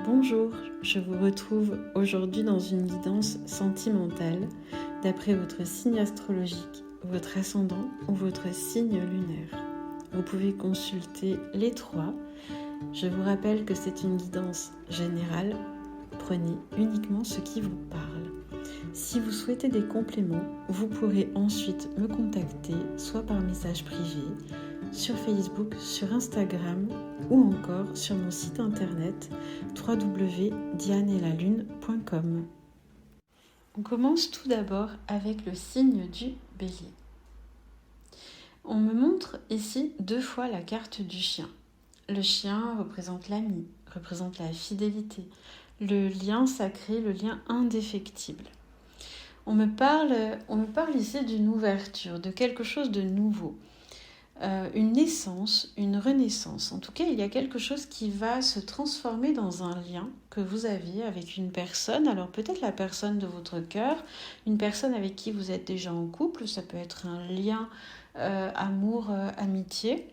Bonjour, je vous retrouve aujourd'hui dans une guidance sentimentale d'après votre signe astrologique, votre ascendant ou votre signe lunaire. Vous pouvez consulter les trois. Je vous rappelle que c'est une guidance générale. Prenez uniquement ce qui vous parle. Si vous souhaitez des compléments, vous pourrez ensuite me contacter soit par message privé, sur Facebook, sur Instagram ou encore sur mon site internet www.dianeelalune.com. On commence tout d'abord avec le signe du Bélier. On me montre ici 2 fois la carte du chien. Le chien représente l'ami, représente la fidélité, le lien sacré, le lien indéfectible. On me parle ici d'une ouverture, de quelque chose de nouveau. Une naissance, une renaissance. En tout cas, il y a quelque chose qui va se transformer dans un lien que vous avez avec une personne. Alors peut-être la personne de votre cœur, une personne avec qui vous êtes déjà en couple. Ça peut être un lien amour, amitié.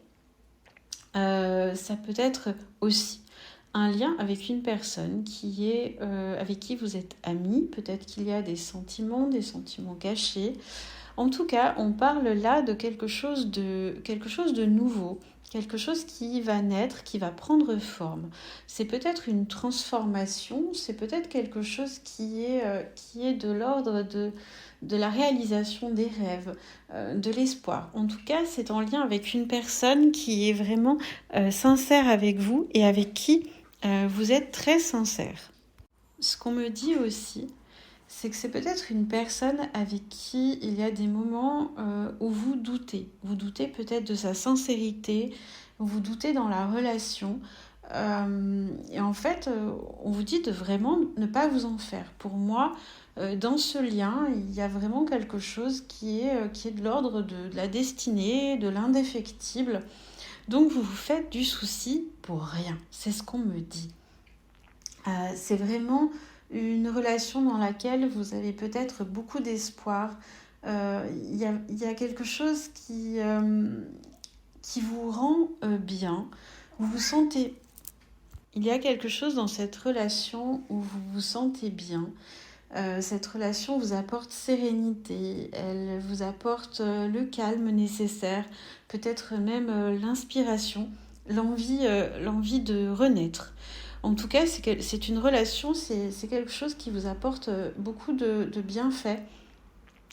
Ça peut être aussi un lien avec une personne avec qui vous êtes amis. Peut-être qu'il y a des sentiments cachés. En tout cas, on parle là de quelque chose de nouveau, quelque chose qui va naître, qui va prendre forme. C'est peut-être une transformation, c'est peut-être quelque chose qui est de l'ordre de la réalisation des rêves, de l'espoir. En tout cas, c'est en lien avec une personne qui est vraiment sincère avec vous et avec qui vous êtes très sincère. Ce qu'on me dit aussi, c'est que c'est peut-être une personne avec qui il y a des moments où vous doutez. Vous doutez peut-être de sa sincérité, vous doutez dans la relation. Et en fait, on vous dit de vraiment ne pas vous en faire. Pour moi, dans ce lien, il y a vraiment quelque chose qui est de l'ordre de la destinée, de l'indéfectible. Donc vous vous faites du souci pour rien. C'est ce qu'on me dit. C'est vraiment une relation dans laquelle vous avez peut-être beaucoup d'espoir. Il y a quelque chose qui vous rend bien. Vous vous sentez... Il y a quelque chose dans cette relation où vous vous sentez bien. Cette relation vous apporte sérénité, elle vous apporte le calme nécessaire, peut-être même l'inspiration, l'envie de renaître. En tout cas, c'est une relation, c'est quelque chose qui vous apporte beaucoup de bienfaits.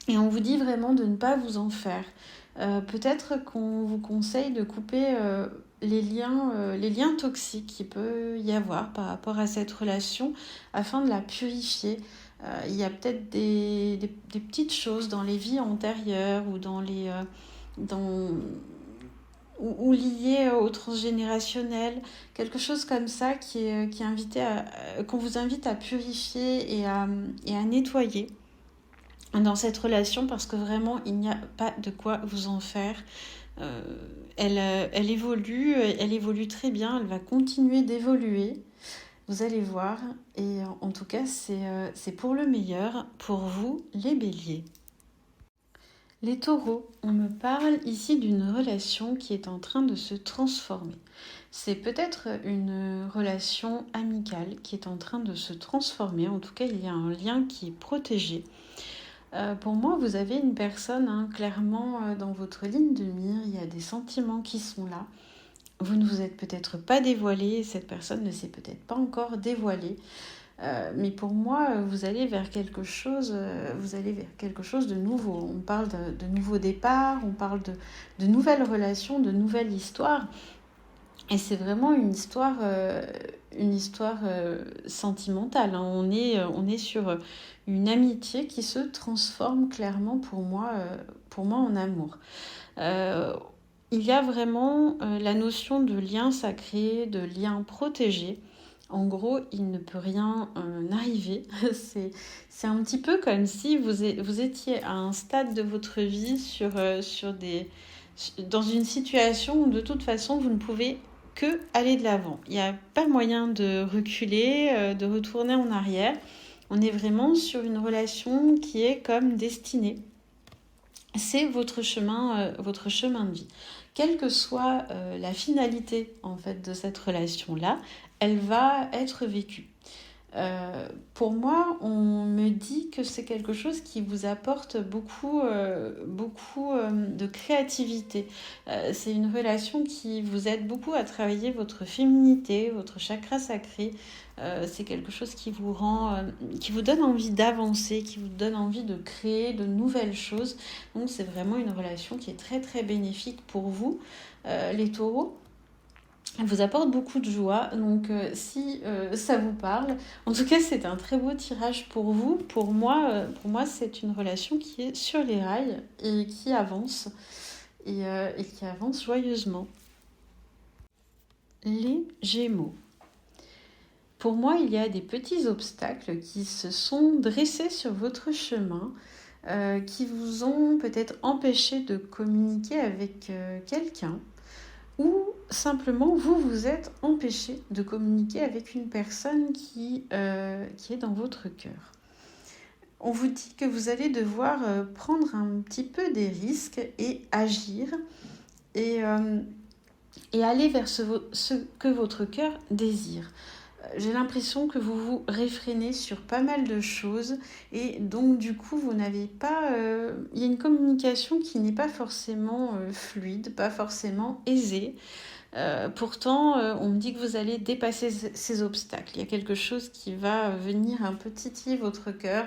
Et on vous dit vraiment de ne pas vous en faire. Peut-être qu'on vous conseille de couper les liens toxiques qu'il peut y avoir par rapport à cette relation afin de la purifier. Il y a peut-être des petites choses dans les vies antérieures ou ou liées au transgénérationnel, quelque chose comme ça qu'on vous invite à purifier et à nettoyer dans cette relation, parce que vraiment il n'y a pas de quoi vous en faire. Elle évolue très bien, elle va continuer d'évoluer. Vous allez voir, et en tout cas, c'est pour le meilleur pour vous, les béliers. Les taureaux, on me parle ici d'une relation qui est en train de se transformer. C'est peut-être une relation amicale qui est en train de se transformer. En tout cas, il y a un lien qui est protégé. Pour moi, vous avez une personne, clairement, dans votre ligne de mire, il y a des sentiments qui sont là. Vous ne vous êtes peut-être pas dévoilé, cette personne ne s'est peut-être pas encore dévoilée. Mais pour moi, vous allez vers quelque chose de nouveau. On parle de nouveaux départs, on parle de nouvelles relations, de nouvelles histoires. Et c'est vraiment une histoire sentimentale. On est sur une amitié qui se transforme clairement pour moi en amour. Il y a vraiment la notion de lien sacré, de lien protégé. En gros, il ne peut rien arriver. C'est un petit peu comme si vous étiez à un stade de votre vie dans une situation où de toute façon vous ne pouvez que aller de l'avant. Il n'y a pas moyen de reculer, de retourner en arrière. On est vraiment sur une relation qui est comme destinée. C'est votre chemin de vie. Quelle que soit la finalité en fait de cette relation-là, elle va être vécue. Pour moi, on me dit que c'est quelque chose qui vous apporte beaucoup de créativité. C'est une relation qui vous aide beaucoup à travailler votre féminité, votre chakra sacré. C'est quelque chose qui vous qui vous donne envie d'avancer, qui vous donne envie de créer de nouvelles choses. Donc c'est vraiment une relation qui est très très bénéfique pour vous, les taureaux. Elle vous apporte beaucoup de joie, donc si ça vous parle, en tout cas c'est un très beau tirage pour vous. Pour moi, c'est une relation qui est sur les rails et qui avance, et qui avance joyeusement. Les Gémeaux. Pour moi, il y a des petits obstacles qui se sont dressés sur votre chemin, qui vous ont peut-être empêché de communiquer avec quelqu'un. Ou simplement vous vous êtes empêché de communiquer avec une personne qui est dans votre cœur. On vous dit que vous allez devoir prendre un petit peu des risques et agir et aller vers ce que votre cœur désire. J'ai l'impression que vous vous réfrénez sur pas mal de choses et donc du coup vous n'avez pas... il y a une communication qui n'est pas forcément fluide, pas forcément aisée. Pourtant, on me dit que vous allez dépasser ces obstacles. Il y a quelque chose qui va venir un peu titiller votre cœur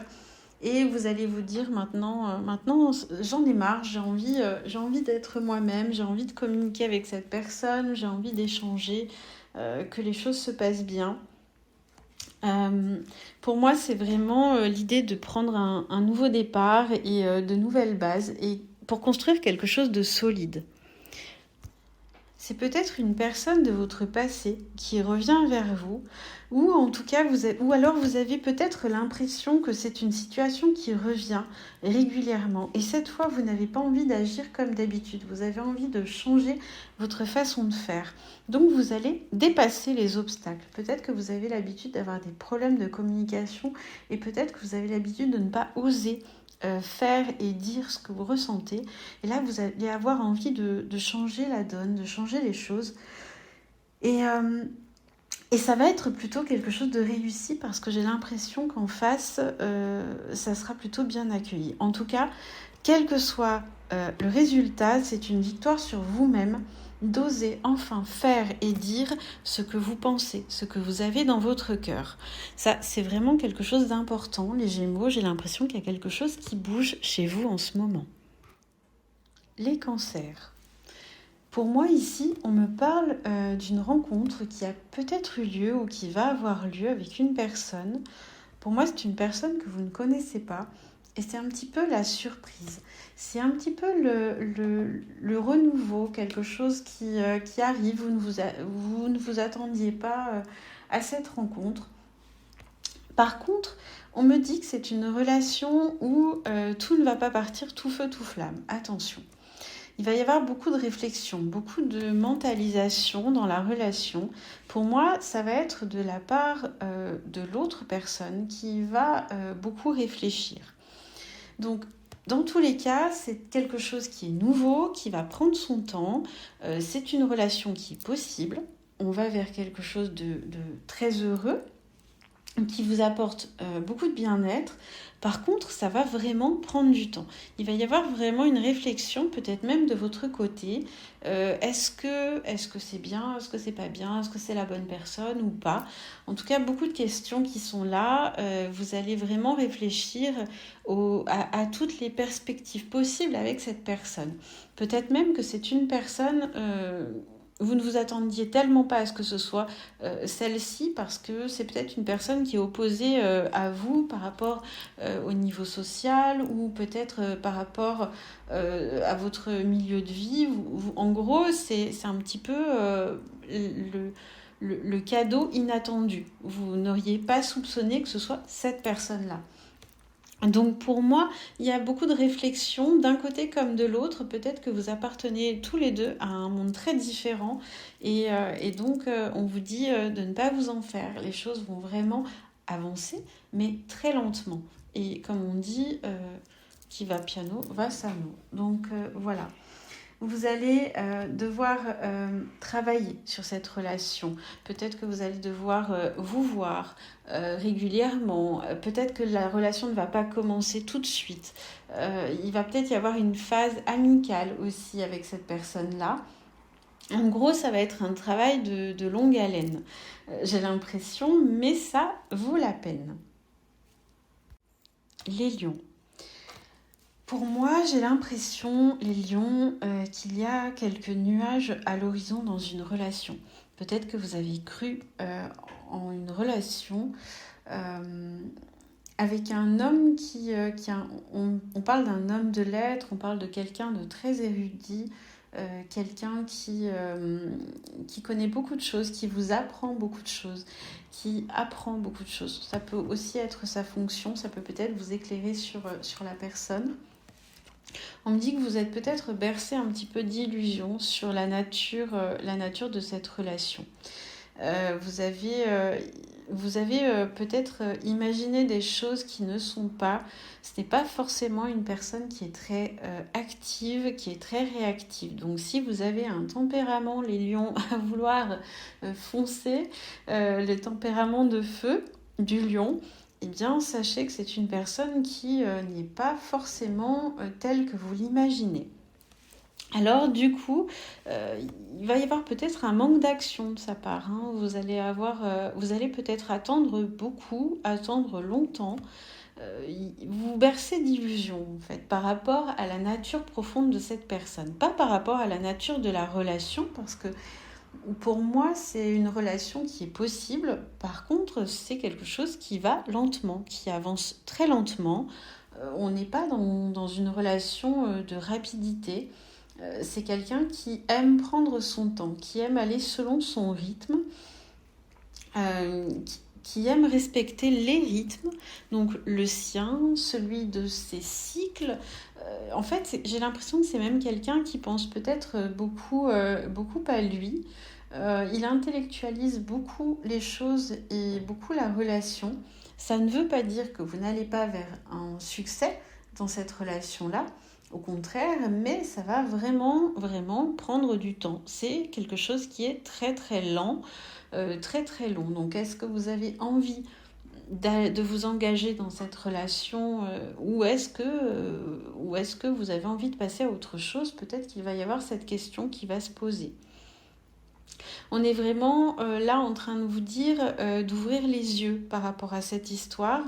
et vous allez vous dire maintenant j'en ai marre, j'ai envie d'être moi-même, j'ai envie de communiquer avec cette personne, j'ai envie d'échanger, que les choses se passent bien. Pour moi, c'est vraiment l'idée de prendre un nouveau départ et de nouvelles bases et pour construire quelque chose de solide. C'est peut-être une personne de votre passé qui revient vers vous, ou en tout cas, ou alors vous avez peut-être l'impression que c'est une situation qui revient régulièrement. Et cette fois, vous n'avez pas envie d'agir comme d'habitude. Vous avez envie de changer votre façon de faire. Donc, vous allez dépasser les obstacles. Peut-être que vous avez l'habitude d'avoir des problèmes de communication et peut-être que vous avez l'habitude de ne pas oser faire et dire ce que vous ressentez. Et là, vous allez avoir envie de changer la donne, de changer les choses. Et ça va être plutôt quelque chose de réussi parce que j'ai l'impression qu'en face, ça sera plutôt bien accueilli. En tout cas, quel que soit le résultat, c'est une victoire sur vous-même d'oser enfin faire et dire ce que vous pensez, ce que vous avez dans votre cœur. Ça, c'est vraiment quelque chose d'important, les Gémeaux. J'ai l'impression qu'il y a quelque chose qui bouge chez vous en ce moment. Les Cancers. Pour moi, ici, on me parle d'une rencontre qui a peut-être eu lieu ou qui va avoir lieu avec une personne. Pour moi, c'est une personne que vous ne connaissez pas. Et c'est un petit peu la surprise. C'est un petit peu le renouveau, quelque chose qui arrive. Vous ne vous attendiez pas à cette rencontre. Par contre, on me dit que c'est une relation où tout ne va pas partir tout feu, tout flamme. Attention. Il va y avoir beaucoup de réflexion, beaucoup de mentalisation dans la relation. Pour moi, ça va être de la part de l'autre personne qui va beaucoup réfléchir. Donc, dans tous les cas, c'est quelque chose qui est nouveau, qui va prendre son temps. C'est une relation qui est possible. On va vers quelque chose de très heureux, qui vous apporte beaucoup de bien-être. Par contre, ça va vraiment prendre du temps. Il va y avoir vraiment une réflexion, peut-être même de votre côté. Est-ce que c'est bien? Est-ce que c'est pas bien? Est-ce que c'est la bonne personne ou pas? En tout cas, beaucoup de questions qui sont là. Vous allez vraiment réfléchir à toutes les perspectives possibles avec cette personne. Peut-être même que c'est une personne... vous ne vous attendiez tellement pas à ce que ce soit celle-ci parce que c'est peut-être une personne qui est opposée à vous par rapport au niveau social ou peut-être par rapport à votre milieu de vie. En gros, c'est un petit peu le cadeau inattendu. Vous n'auriez pas soupçonné que ce soit cette personne-là. Donc pour moi, il y a beaucoup de réflexions d'un côté comme de l'autre. Peut-être que vous appartenez tous les deux à un monde très différent et donc on vous dit de ne pas vous en faire. Les choses vont vraiment avancer, mais très lentement. Et comme on dit, qui va piano va sano. Donc voilà. vous allez devoir travailler sur cette relation. Peut-être que vous allez devoir vous voir régulièrement. Peut-être que la relation ne va pas commencer tout de suite. Il va peut-être y avoir une phase amicale aussi avec cette personne-là. En gros, ça va être un travail de longue haleine. J'ai l'impression, mais ça vaut la peine. Les lions. Pour moi, j'ai l'impression, les lions, qu'il y a quelques nuages à l'horizon dans une relation. Peut-être que vous avez cru en une relation avec un homme on parle d'un homme de lettres, on parle de quelqu'un de très érudit, quelqu'un qui connaît beaucoup de choses, qui vous apprend beaucoup de choses, qui apprend beaucoup de choses. Ça peut aussi être sa fonction, ça peut peut-être vous éclairer sur la personne. On me dit que vous êtes peut-être bercé un petit peu d'illusions sur la nature de cette relation. Vous avez peut-être imaginé des choses qui ne sont pas. Ce n'est pas forcément une personne qui est très active, qui est très réactive. Donc si vous avez un tempérament, les lions, à vouloir foncer, le tempérament de feu du lion, eh bien, sachez que c'est une personne qui n'est pas forcément telle que vous l'imaginez. Alors, du coup, il va y avoir peut-être un manque d'action de sa part. Vous allez peut-être attendre beaucoup, attendre longtemps. Vous bercez d'illusions, en fait, par rapport à la nature profonde de cette personne. Pas par rapport à la nature de la relation, parce que pour moi, c'est une relation qui est possible. Par contre, c'est quelque chose qui va lentement, qui avance très lentement. On n'est pas dans une relation de rapidité. C'est quelqu'un qui aime prendre son temps, qui aime aller selon son rythme, qui aime respecter les rythmes, donc le sien, celui de ses cycles. En fait, j'ai l'impression que c'est même quelqu'un qui pense peut-être beaucoup à lui. Il intellectualise beaucoup les choses et beaucoup la relation. Ça ne veut pas dire que vous n'allez pas vers un succès dans cette relation-là, au contraire, mais ça va vraiment, vraiment prendre du temps. C'est quelque chose qui est très, très lent, très, très long. Donc, est-ce que vous avez envie de vous engager dans cette relation ou est-ce que vous avez envie de passer à autre chose? Peut-être qu'il va y avoir cette question qui va se poser. On est vraiment là en train de vous dire d'ouvrir les yeux par rapport à cette histoire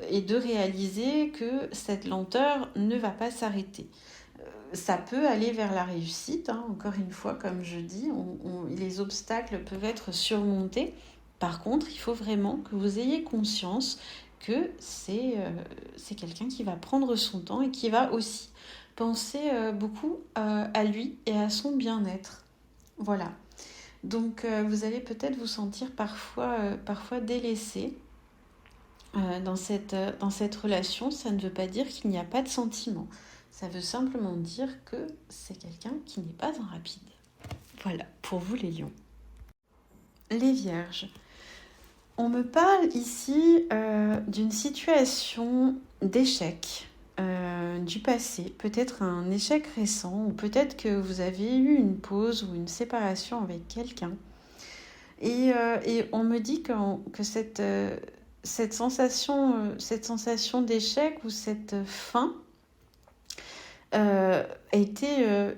et de réaliser que cette lenteur ne va pas s'arrêter. Ça peut aller vers la réussite, encore une fois, comme je dis, les obstacles peuvent être surmontés. Par contre, il faut vraiment que vous ayez conscience que c'est quelqu'un qui va prendre son temps et qui va aussi penser beaucoup à lui et à son bien-être. Voilà. Donc vous allez peut-être vous sentir parfois délaissé dans cette relation. Ça ne veut pas dire qu'il n'y a pas de sentiments. Ça veut simplement dire que c'est quelqu'un qui n'est pas en rapide. Voilà, pour vous les lions. Les vierges. On me parle ici d'une situation d'échec du passé, peut-être un échec récent, ou peut-être que vous avez eu une pause ou une séparation avec quelqu'un. Et on me dit que cette sensation d'échec ou cette fin a été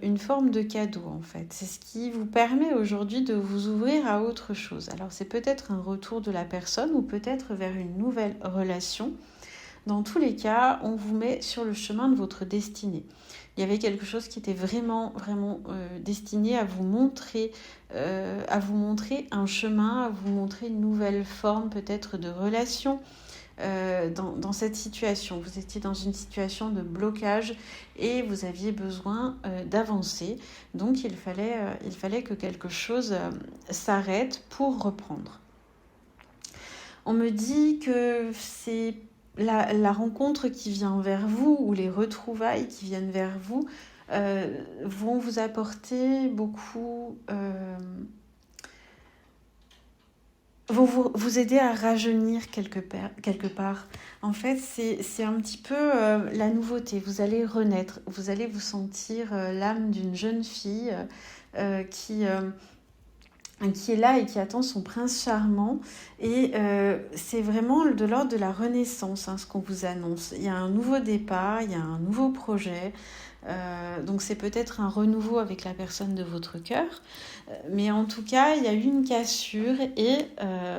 une forme de cadeau en fait. C'est ce qui vous permet aujourd'hui de vous ouvrir à autre chose. Alors c'est peut-être un retour de la personne ou peut-être vers une nouvelle relation. Dans tous les cas, on vous met sur le chemin de votre destinée. Il y avait quelque chose qui était vraiment, vraiment destiné à vous montrer un chemin, à vous montrer une nouvelle forme peut-être de relation dans cette situation. Vous étiez dans une situation de blocage et vous aviez besoin d'avancer. Donc il fallait que quelque chose s'arrête pour reprendre. On me dit que c'est la rencontre qui vient vers vous ou les retrouvailles qui viennent vers vous vont vous apporter beaucoup vont vous aider à rajeunir quelque part. En fait, c'est un petit peu la nouveauté. Vous allez renaître, vous allez vous sentir l'âme d'une jeune fille qui est là et qui attend son prince charmant. Et c'est vraiment de l'ordre de la renaissance, ce qu'on vous annonce. Il y a un nouveau départ, il y a un nouveau projet. Donc c'est peut-être un renouveau avec la personne de votre cœur. Mais en tout cas, il y a eu une cassure et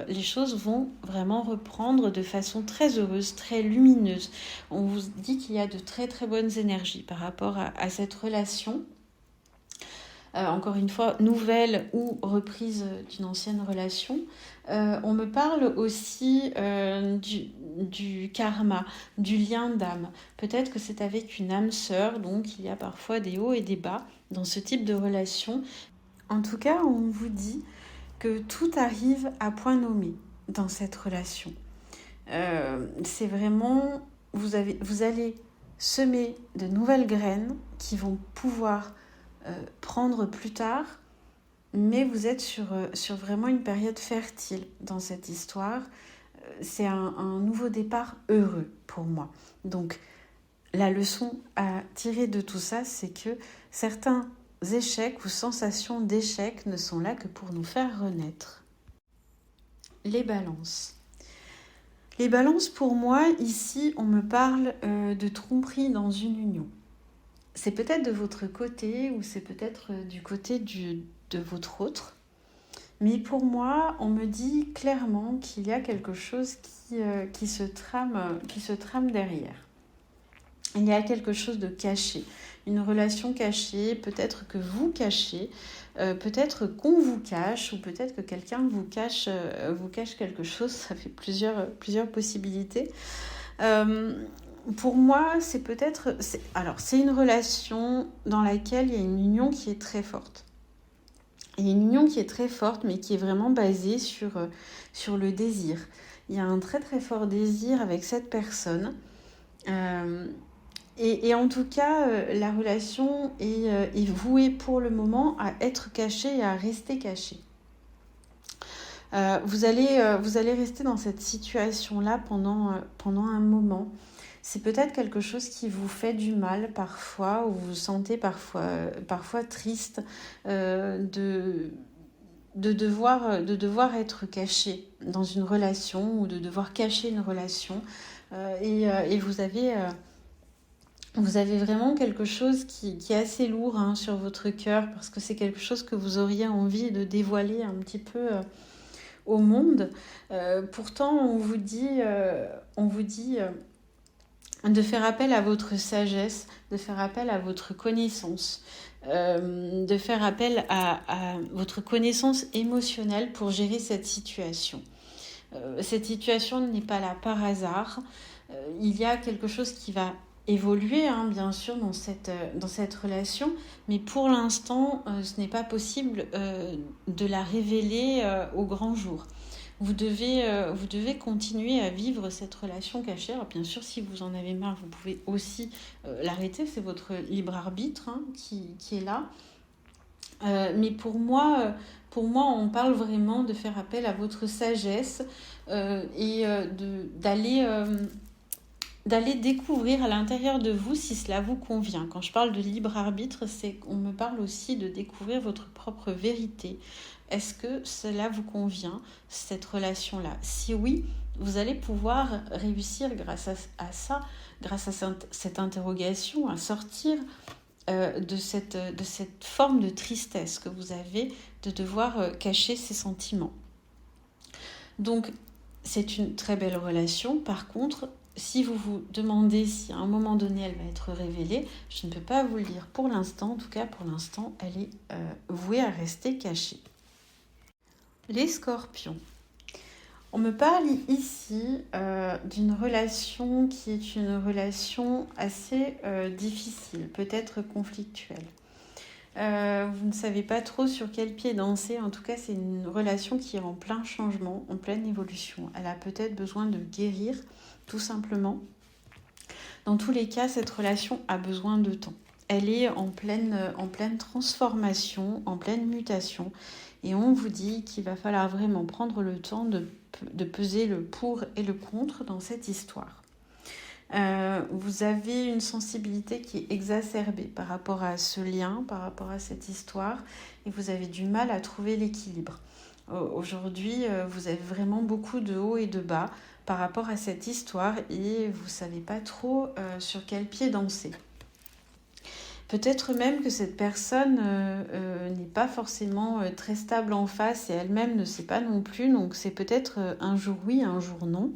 les choses vont vraiment reprendre de façon très heureuse, très lumineuse. On vous dit qu'il y a de très très bonnes énergies par rapport à cette relation. Encore une fois, nouvelle ou reprise d'une ancienne relation. On me parle aussi du karma, du lien d'âme. Peut-être que c'est avec une âme sœur, donc il y a parfois des hauts et des bas dans ce type de relation. En tout cas, on vous dit que tout arrive à point nommé dans cette relation. C'est vraiment, vous allez semer de nouvelles graines qui vont pouvoir prendre plus tard, mais vous êtes sur vraiment une période fertile dans cette histoire. C'est un nouveau départ heureux pour moi. Donc, la leçon à tirer de tout ça, c'est que certains échecs ou sensations d'échec ne sont là que pour nous faire renaître. Les balances. Les balances, pour moi, ici, on me parle de tromperie dans une union. C'est peut-être de votre côté ou c'est peut-être du côté de votre autre. Mais pour moi, on me dit clairement qu'il y a quelque chose qui se trame derrière. Il y a quelque chose de caché, une relation cachée, peut-être que vous cachez, peut-être qu'on vous cache ou peut-être que quelqu'un vous cache quelque chose. Ça fait plusieurs possibilités. Pour moi, c'est une relation dans laquelle il y a une union qui est très forte. Il y a une union qui est très forte, mais qui est vraiment basée sur le désir. Il y a un très très fort désir avec cette personne. Et en tout cas, la relation est vouée pour le moment à être cachée et à rester cachée. Vous allez rester dans cette situation-là pendant un moment. C'est peut-être quelque chose qui vous fait du mal parfois, ou vous vous sentez parfois triste de devoir être caché dans une relation ou de devoir cacher une relation. Et vous avez vraiment quelque chose qui est assez lourd sur votre cœur parce que c'est quelque chose que vous auriez envie de dévoiler un petit peu au monde. Pourtant, on vous dit de faire appel à votre sagesse, de faire appel à votre connaissance, de faire appel à votre connaissance émotionnelle pour gérer cette situation. Cette situation n'est pas là par hasard. Il y a quelque chose qui va évoluer, bien sûr, dans cette relation, mais pour l'instant, ce n'est pas possible de la révéler au grand jour. Vous devez continuer à vivre cette relation cachée. Alors bien sûr, si vous en avez marre, vous pouvez aussi l'arrêter. C'est votre libre arbitre qui est là. Mais pour moi, on parle vraiment de faire appel à votre sagesse et d'aller découvrir à l'intérieur de vous si cela vous convient. Quand je parle de libre arbitre, c'est qu'on me parle aussi de découvrir votre propre vérité. Est-ce que cela vous convient, cette relation-là ? Si oui, vous allez pouvoir réussir grâce à ça, grâce à cette interrogation, à sortir de cette forme de tristesse que vous avez de devoir cacher ses sentiments. Donc, c'est une très belle relation. Par contre, si vous vous demandez si à un moment donné elle va être révélée, je ne peux pas vous le dire pour l'instant. En tout cas, pour l'instant, elle est vouée à rester cachée. Les scorpions. On me parle ici d'une relation qui est une relation assez difficile, peut-être conflictuelle. Vous ne savez pas trop sur quel pied danser. En tout cas, c'est une relation qui est en plein changement, en pleine évolution. Elle a peut-être besoin de guérir, tout simplement. Dans tous les cas, cette relation a besoin de temps. elle est en pleine transformation, en pleine mutation. Et on vous dit qu'il va falloir vraiment prendre le temps de peser le pour et le contre dans cette histoire. Vous avez une sensibilité qui est exacerbée par rapport à ce lien, par rapport à cette histoire, et vous avez du mal à trouver l'équilibre. Aujourd'hui, vous avez vraiment beaucoup de hauts et de bas par rapport à cette histoire et vous ne savez pas trop sur quel pied danser. Peut-être même que cette personne n'est pas forcément très stable en face et elle-même ne sait pas non plus, donc c'est peut-être un jour oui, un jour non.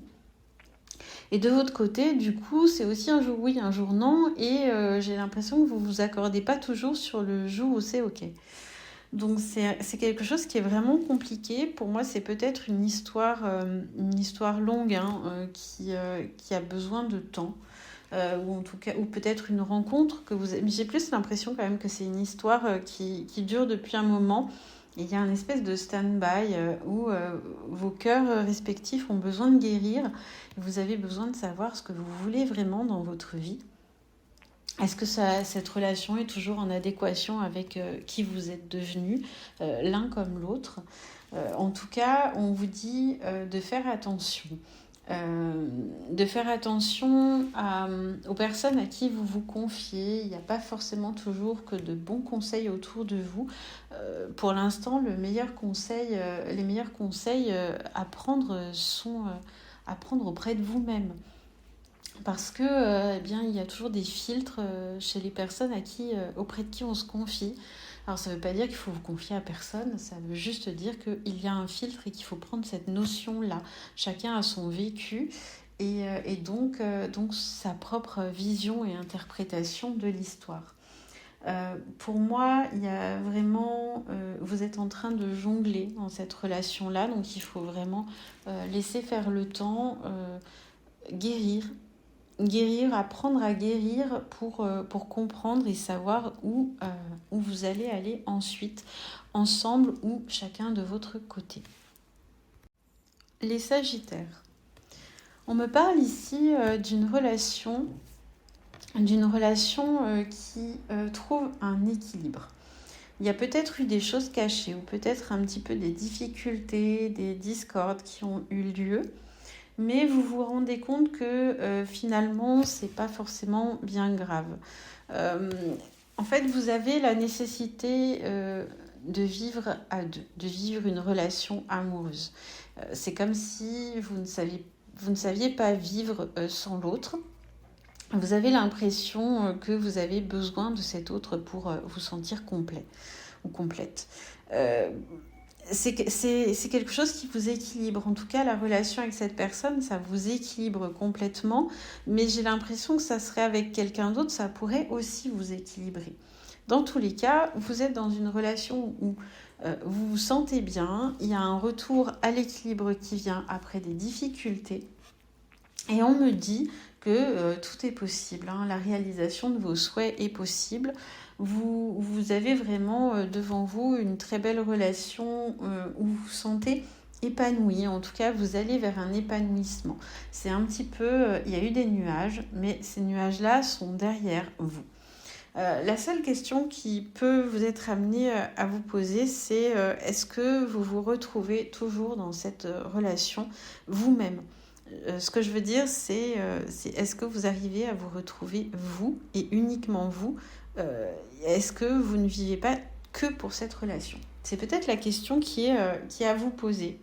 Et de votre côté, du coup, c'est aussi un jour oui, un jour non, et j'ai l'impression que vous ne vous accordez pas toujours sur le jour où c'est OK. Donc c'est quelque chose qui est vraiment compliqué. Pour moi, c'est peut-être une histoire longue qui a besoin de temps. Ou en tout cas, ou peut-être une rencontre que vous avez. Mais j'ai plus l'impression quand même que c'est une histoire qui dure depuis un moment. Et il y a une espèce de stand-by où vos cœurs respectifs ont besoin de guérir. Et vous avez besoin de savoir ce que vous voulez vraiment dans votre vie. Est-ce que cette relation est toujours en adéquation avec qui vous êtes devenus, l'un comme l'autre? En tout cas, on vous dit de faire attention. Aux personnes à qui vous vous confiez. Il n'y a pas forcément toujours que de bons conseils autour de vous. Pour l'instant, les meilleurs conseils à prendre sont à prendre auprès de vous-même. Parce que il y a toujours des filtres chez les personnes auprès de qui on se confie. Alors ça ne veut pas dire qu'il faut vous confier à personne, ça veut juste dire qu'il y a un filtre et qu'il faut prendre cette notion-là. Chacun a son vécu et donc sa propre vision et interprétation de l'histoire. Pour moi, il y a vraiment, vous êtes en train de jongler dans cette relation-là, donc il faut vraiment laisser faire le temps, guérir, apprendre à guérir pour comprendre et savoir où vous allez aller ensuite, ensemble ou chacun de votre côté. Les Sagittaires. On me parle ici d'une relation qui trouve un équilibre. Il y a peut-être eu des choses cachées ou peut-être un petit peu des difficultés, des discordes qui ont eu lieu. Mais vous vous rendez compte que finalement, c'est pas forcément bien grave. En fait, vous avez la nécessité de vivre à deux, de vivre une relation amoureuse. C'est comme si vous ne saviez pas vivre sans l'autre. Vous avez l'impression que vous avez besoin de cet autre pour vous sentir complet ou complète. C'est quelque chose qui vous équilibre. En tout cas, la relation avec cette personne, ça vous équilibre complètement. Mais j'ai l'impression que ça serait avec quelqu'un d'autre, ça pourrait aussi vous équilibrer. Dans tous les cas, vous êtes dans une relation où vous vous sentez bien. Il y a un retour à l'équilibre qui vient après des difficultés. Et on me dit que tout est possible. La réalisation de vos souhaits est possible. Vous avez vraiment devant vous une très belle relation où vous vous sentez épanoui. En tout cas, vous allez vers un épanouissement. C'est un petit peu... il y a eu des nuages, mais ces nuages-là sont derrière vous. La seule question qui peut vous être amenée à vous poser, c'est est-ce que vous vous retrouvez toujours dans cette relation vous-même ? Ce que je veux dire, c'est est-ce que vous arrivez à vous retrouver vous et uniquement vous? Est-ce que vous ne vivez pas que pour cette relation? C'est peut-être la question qui est à vous poser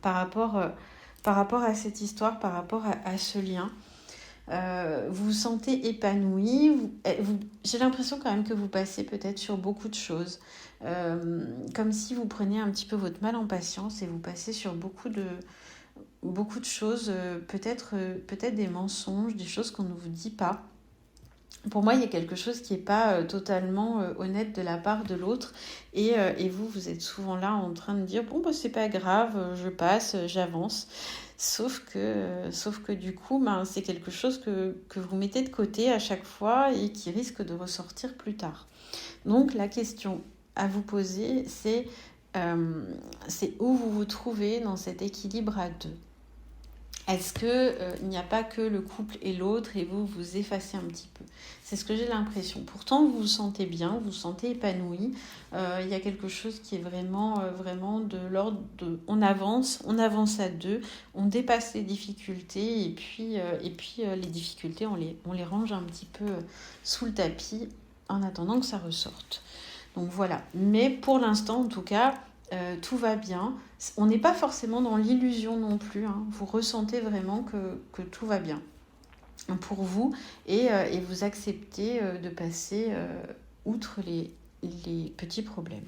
par rapport à cette histoire, par rapport à ce lien. Vous vous sentez épanoui, j'ai l'impression quand même que vous passez peut-être sur beaucoup de choses, comme si vous preniez un petit peu votre mal en patience et vous passez sur beaucoup de choses, peut-être des mensonges, des choses qu'on ne vous dit pas. Pour moi, il y a quelque chose qui n'est pas totalement honnête de la part de l'autre. Et vous êtes souvent là en train de dire « Bon, c'est pas grave, je passe, j'avance ». Sauf que du coup, c'est quelque chose que vous mettez de côté à chaque fois et qui risque de ressortir plus tard. Donc, la question à vous poser, c'est où vous vous trouvez dans cet équilibre à deux. Est-ce que il n'y a pas que le couple et l'autre et vous vous effacez un petit peu? C'est ce que j'ai l'impression. Pourtant, vous vous sentez bien, vous vous sentez épanoui. Il y a quelque chose qui est vraiment de l'ordre de... On avance à deux, on dépasse les difficultés et puis les difficultés, on les range un petit peu sous le tapis en attendant que ça ressorte. Donc voilà. Mais pour l'instant, en tout cas, tout va bien. On n'est pas forcément dans l'illusion non plus. Hein. Vous ressentez vraiment que tout va bien pour vous et vous acceptez de passer outre les petits problèmes.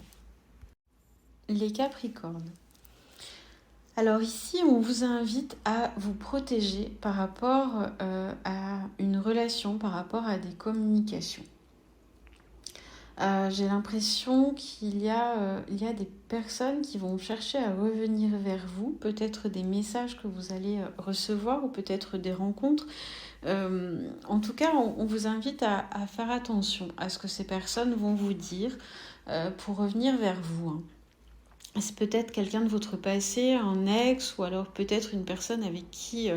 Les Capricornes. Alors ici, on vous invite à vous protéger par rapport à une relation, par rapport à des communications. J'ai l'impression qu'il y a des personnes qui vont chercher à revenir vers vous, peut-être des messages que vous allez recevoir ou peut-être des rencontres. En tout cas, on vous invite à faire attention à ce que ces personnes vont vous dire pour revenir vers vous. Hein. C'est peut-être quelqu'un de votre passé, un ex, ou alors peut-être une personne avec qui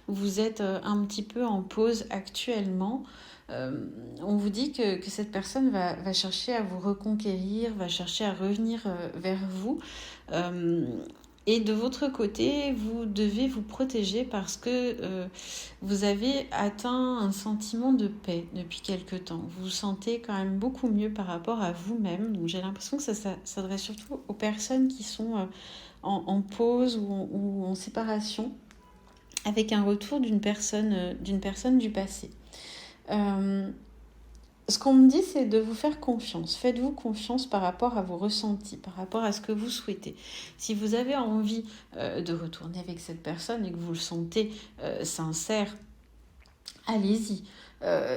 vous êtes un petit peu en pause actuellement. On vous dit que cette personne va chercher à vous reconquérir, va chercher à revenir vers vous. Et de votre côté, vous devez vous protéger parce que vous avez atteint un sentiment de paix depuis quelque temps. Vous vous sentez quand même beaucoup mieux par rapport à vous-même. Donc j'ai l'impression que ça s'adresse surtout aux personnes qui sont en pause ou en séparation avec un retour d'une personne du passé. Ce qu'on me dit, c'est de vous faire confiance. Faites-vous confiance par rapport à vos ressentis, par rapport à ce que vous souhaitez. Si vous avez envie de retourner avec cette personne et que vous le sentez sincère, allez-y.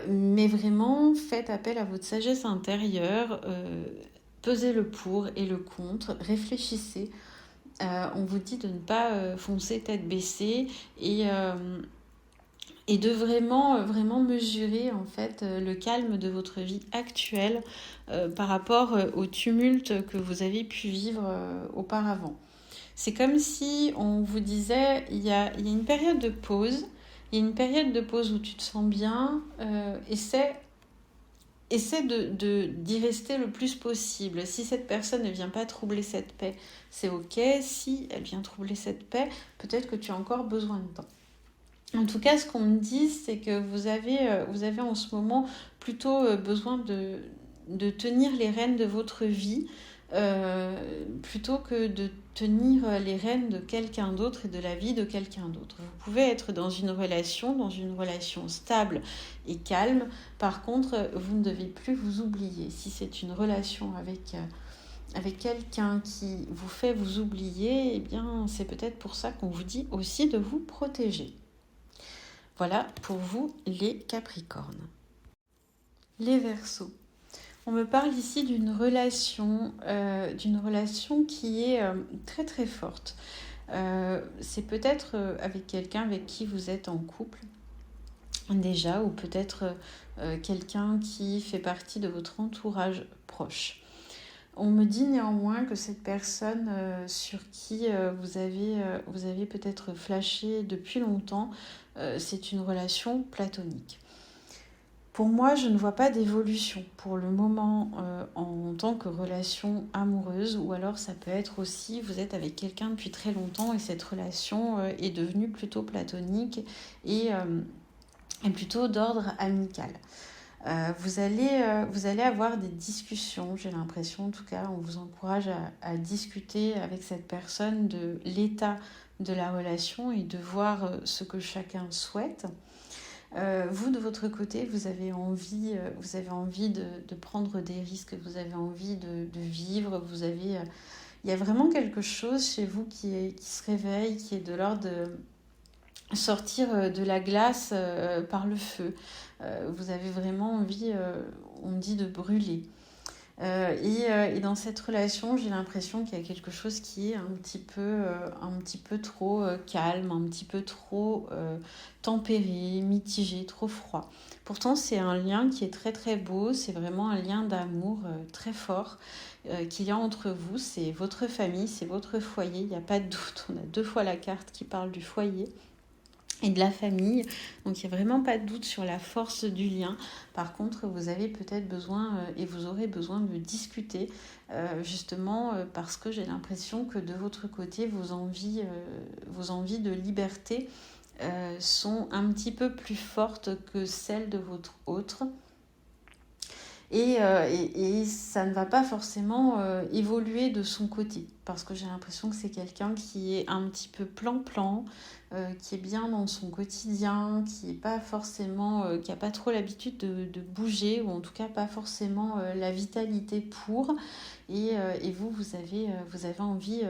Mais vraiment, faites appel à votre sagesse intérieure. Pesez le pour et le contre. Réfléchissez. On vous dit de ne pas foncer tête baissée et de vraiment mesurer en fait le calme de votre vie actuelle par rapport au tumulte que vous avez pu vivre auparavant. C'est comme si on vous disait, il y a une période de pause, il y a une période de pause où tu te sens bien, essaie d'y rester le plus possible. Si cette personne ne vient pas troubler cette paix, c'est ok. Si elle vient troubler cette paix, peut-être que tu as encore besoin de temps. En tout cas, ce qu'on me dit, c'est que vous avez en ce moment plutôt besoin de tenir les rênes de votre vie plutôt que de tenir les rênes de quelqu'un d'autre et de la vie de quelqu'un d'autre. Vous pouvez être dans une relation stable et calme. Par contre, vous ne devez plus vous oublier. Si c'est une relation avec quelqu'un qui vous fait vous oublier, eh bien, c'est peut-être pour ça qu'on vous dit aussi de vous protéger. Voilà pour vous les Capricornes. Les Verseaux. On me parle ici d'une relation qui est très très forte. C'est peut-être avec quelqu'un avec qui vous êtes en couple déjà, ou peut-être quelqu'un qui fait partie de votre entourage proche. On me dit néanmoins que cette personne sur qui vous avez peut-être flashé depuis longtemps, c'est une relation platonique. Pour moi, je ne vois pas d'évolution pour le moment en tant que relation amoureuse, ou alors ça peut être aussi, vous êtes avec quelqu'un depuis très longtemps et cette relation est devenue plutôt platonique et plutôt d'ordre amical. Vous allez avoir des discussions, j'ai l'impression, en tout cas, on vous encourage à discuter avec cette personne de l'état de la relation et de voir ce que chacun souhaite. Vous, de votre côté, vous avez envie de prendre des risques, vous avez envie de vivre, il y a vraiment quelque chose chez vous qui se réveille, qui est de l'ordre de sortir de la glace par le feu. Vous avez vraiment envie, on me dit, de brûler. Et dans cette relation, j'ai l'impression qu'il y a quelque chose qui est un petit peu trop calme, un petit peu trop tempéré, mitigé, trop froid. Pourtant, c'est un lien qui est très très beau, c'est vraiment un lien d'amour très fort qu'il y a entre vous. C'est votre famille, c'est votre foyer, il n'y a pas de doute. On a 2 fois la carte qui parle du foyer. et de la famille. Donc il n'y a vraiment pas de doute sur la force du lien. Par contre, vous avez peut-être besoin et vous aurez besoin de discuter justement parce que j'ai l'impression que de votre côté, vos envies de liberté sont un petit peu plus fortes que celles de votre autre. Et ça ne va pas forcément évoluer de son côté, parce que j'ai l'impression que c'est quelqu'un qui est un petit peu plan-plan, qui est bien dans son quotidien, qui est pas forcément, qui a pas trop l'habitude de bouger, ou en tout cas pas forcément la vitalité pour. Et vous, vous avez envie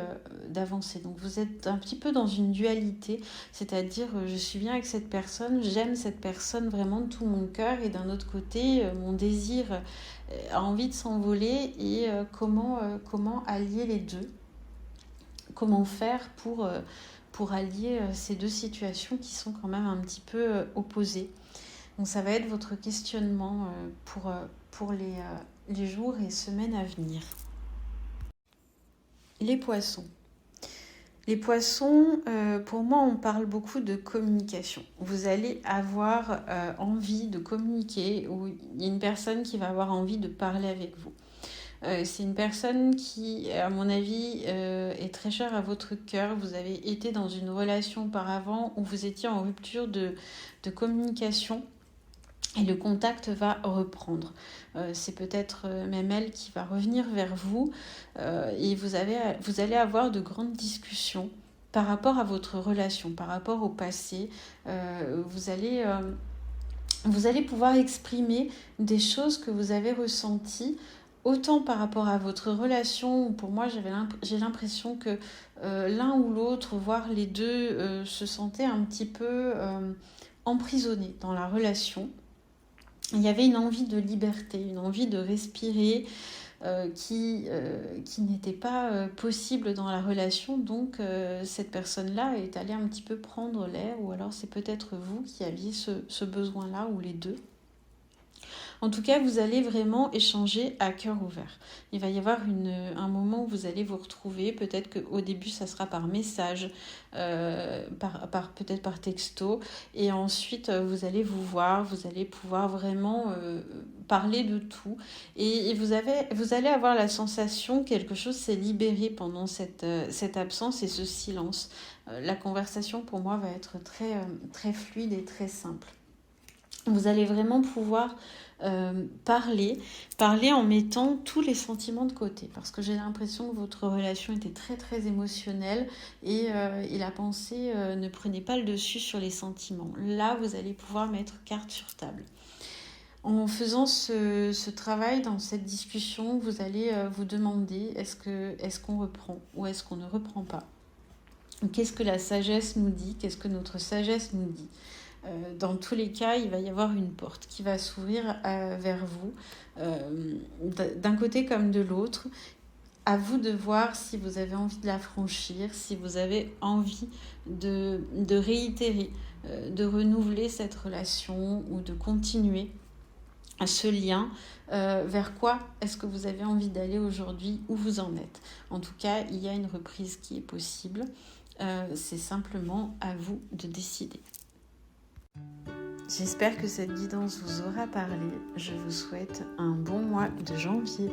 d'avancer. Donc vous êtes un petit peu dans une dualité, c'est-à-dire je suis bien avec cette personne, j'aime cette personne vraiment de tout mon cœur, et d'un autre côté, mon désir a envie de s'envoler, et comment allier les deux, comment faire pour allier ces deux situations qui sont quand même un petit peu opposées. Donc ça va être votre questionnement pour les jours et semaines à venir. Les poissons. Les poissons, pour moi, on parle beaucoup de communication. Vous allez avoir envie de communiquer, ou il y a une personne qui va avoir envie de parler avec vous. C'est une personne qui, à mon avis, est très chère à votre cœur. Vous avez été dans une relation auparavant où vous étiez en rupture de communication. Et le contact va reprendre. C'est peut-être même elle qui va revenir vers vous et vous allez avoir de grandes discussions par rapport à votre relation, par rapport au passé. Vous allez pouvoir exprimer des choses que vous avez ressenties, autant par rapport à votre relation, où pour moi j'ai l'impression que l'un ou l'autre, voire les deux, se sentaient un petit peu emprisonnés dans la relation. Il y avait une envie de liberté, une envie de respirer qui n'était pas possible dans la relation. Donc cette personne-là est allée un petit peu prendre l'air, ou alors c'est peut-être vous qui aviez ce besoin-là, ou les deux. En tout cas, vous allez vraiment échanger à cœur ouvert. Il va y avoir un moment où vous allez vous retrouver. Peut-être qu'au début, ça sera par message, peut-être par texto. Et ensuite, vous allez vous voir, vous allez pouvoir vraiment parler de tout. Et vous allez avoir la sensation que quelque chose s'est libéré pendant cette absence et ce silence. La conversation, pour moi, va être très, très fluide et très simple. Vous allez vraiment pouvoir parler en mettant tous les sentiments de côté, parce que j'ai l'impression que votre relation était très très émotionnelle et la pensée ne prenait pas le dessus sur les sentiments. Là, vous allez pouvoir mettre carte sur table. En faisant ce travail, dans cette discussion, vous allez vous demander est-ce qu'on reprend ou est-ce qu'on ne reprend pas. Qu'est-ce que la sagesse nous dit? Qu'est-ce que notre sagesse nous dit? Dans tous les cas, il va y avoir une porte qui va s'ouvrir vers vous, d'un côté comme de l'autre. À vous de voir si vous avez envie de la franchir, si vous avez envie de réitérer, de renouveler cette relation, ou de continuer ce lien. Vers quoi est-ce que vous avez envie d'aller aujourd'hui, où vous en êtes? En tout cas, il y a une reprise qui est possible. C'est simplement à vous de décider. J'espère que cette guidance vous aura parlé. Je vous souhaite un bon mois de janvier.